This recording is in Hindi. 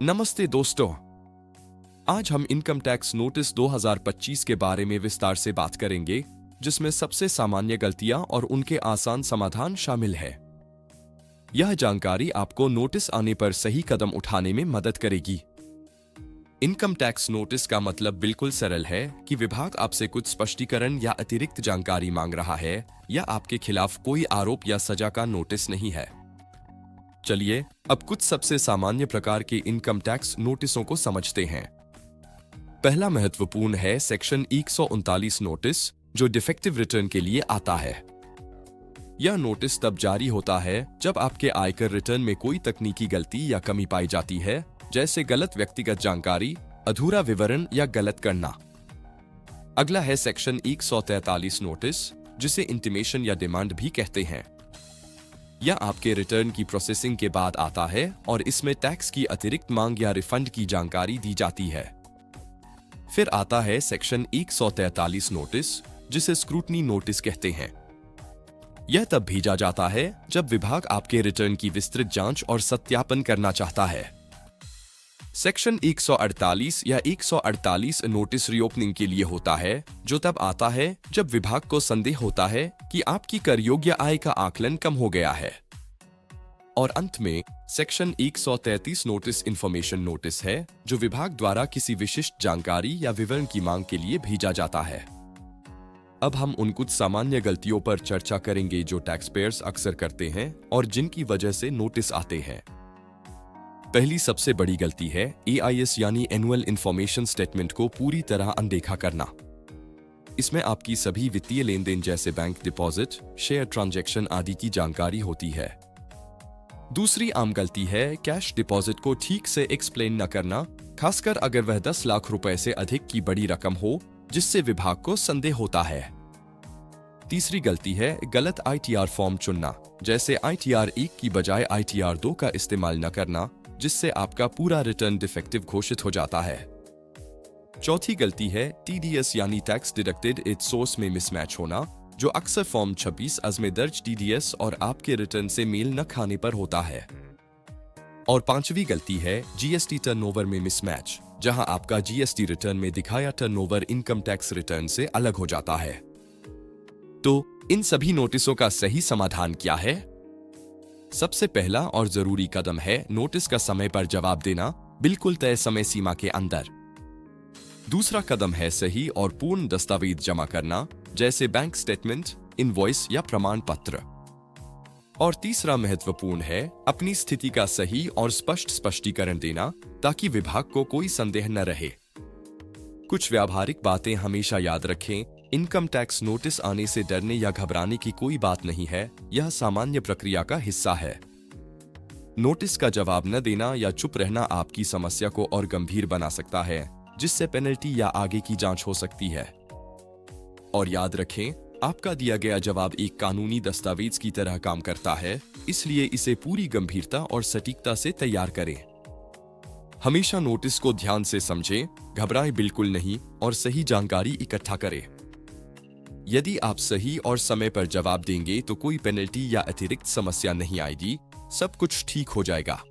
नमस्ते दोस्तों। आज हम इनकम टैक्स नोटिस 2025 के बारे में विस्तार से बात करेंगे, जिसमें सबसे सामान्य गलतियां और उनके आसान समाधान शामिल है। यह जानकारी आपको नोटिस आने पर सही कदम उठाने में मदद करेगी। इनकम टैक्स नोटिस का मतलब बिल्कुल सरल है कि विभाग आपसे कुछ स्पष्टीकरण या अतिरिक्त जानकारी मांग रहा है, या आपके खिलाफ कोई आरोप या सजा का नोटिस नहीं है। चलिए अब कुछ सबसे सामान्य प्रकार के इनकम टैक्स नोटिसों को समझते हैं। पहला महत्वपूर्ण है सेक्शन 139 नोटिस, जो डिफेक्टिव रिटर्न के लिए आता है। यह नोटिस तब जारी होता है जब आपके आयकर रिटर्न में कोई तकनीकी गलती या कमी पाई जाती है, जैसे गलत व्यक्तिगत जानकारी, अधूरा विवरण या गलत करना। अगला है सेक्शन 143 नोटिस, जिसे इंटीमेशन या डिमांड भी कहते हैं। यह आपके रिटर्न की प्रोसेसिंग के बाद आता है और इसमें टैक्स की अतिरिक्त मांग या रिफंड की जानकारी दी जाती है। फिर आता है सेक्शन 143 नोटिस, जिसे स्क्रूटनी नोटिस कहते हैं। यह तब भेजा जाता है जब विभाग आपके रिटर्न की विस्तृत जांच और सत्यापन करना चाहता है। सेक्शन 148 या 148 नोटिस रीओपनिंग के लिए होता है, जो तब आता है जब विभाग को संदेह होता है कि आपकी कर योग्य आय का आकलन कम हो गया है। और अंत में सेक्शन 133 नोटिस इंफॉर्मेशन नोटिस है, जो विभाग द्वारा किसी विशिष्ट जानकारी या विवरण की मांग के लिए भेजा जाता है। अब हम उन कुछ सामान्य गलतियों पर चर्चा करेंगे जो टैक्स पेयर्स अक्सर करते हैं और जिनकी वजह से नोटिस आते हैं। पहली सबसे बड़ी गलती है एआईएस यानी एनुअल इंफॉर्मेशन स्टेटमेंट को पूरी तरह अनदेखा करना। इसमें आपकी सभी वित्तीय लेन देन जैसे बैंक डिपॉजिट, शेयर ट्रांजैक्शन आदि की जानकारी होती है। दूसरी आम गलती है कैश डिपॉजिट को ठीक से एक्सप्लेन न करना, खासकर अगर वह 10 लाख रुपए से अधिक की बड़ी रकम हो, जिससे विभाग को संदेह होता है। तीसरी गलती है गलत आईटीआर फॉर्म चुनना, जैसे आईटीआर 1 की बजाय आईटीआर 2 का इस्तेमाल न करना, जिससे आपका पूरा रिटर्न डिफेक्टिव घोषित हो जाता है। चौथी गलती है टीडीएस यानी टैक्स डिडक्टेड एट सोर्स में मिसमैच होना, जो अक्सर फॉर्म 26 में दर्ज टीडीएस और आपके रिटर्न से मेल न खाने पर होता है। और पांचवी गलती है जीएसटी टर्नओवर में मिसमैच, जहां आपका जीएसटी रिटर्न में दिखाया टर्नओवर इनकम टैक्स रिटर्न से अलग हो जाता है। तो इन सभी नोटिसों का सही समाधान क्या है? सबसे पहला और जरूरी कदम है नोटिस का समय पर जवाब देना, बिल्कुल तय समय सीमा के अंदर। दूसरा कदम है सही और पूर्ण दस्तावेज जमा करना, जैसे बैंक स्टेटमेंट, इनवॉइस या प्रमाण पत्र। और तीसरा महत्वपूर्ण है अपनी स्थिति का सही और स्पष्ट स्पष्टीकरण देना, ताकि विभाग को कोई संदेह न रहे। कुछ व्यावहारिक बातें हमेशा याद रखें। इनकम टैक्स नोटिस आने से डरने या घबराने की कोई बात नहीं है, यह सामान्य प्रक्रिया का हिस्सा है। नोटिस का जवाब न देना या चुप रहना आपकी समस्या को और गंभीर बना सकता है, जिससे पेनल्टी या आगे की जांच हो सकती है। और याद रखें, आपका दिया गया जवाब एक कानूनी दस्तावेज की तरह काम करता है, इसलिए इसे पूरी गंभीरता और सटीकता से तैयार करें। हमेशा नोटिस को ध्यान से समझें, घबराएं बिल्कुल नहीं और सही जानकारी इकट्ठा करें। यदि आप सही और समय पर जवाब देंगे तो कोई पेनल्टी या अतिरिक्त समस्या नहीं आएगी, सब कुछ ठीक हो जाएगा।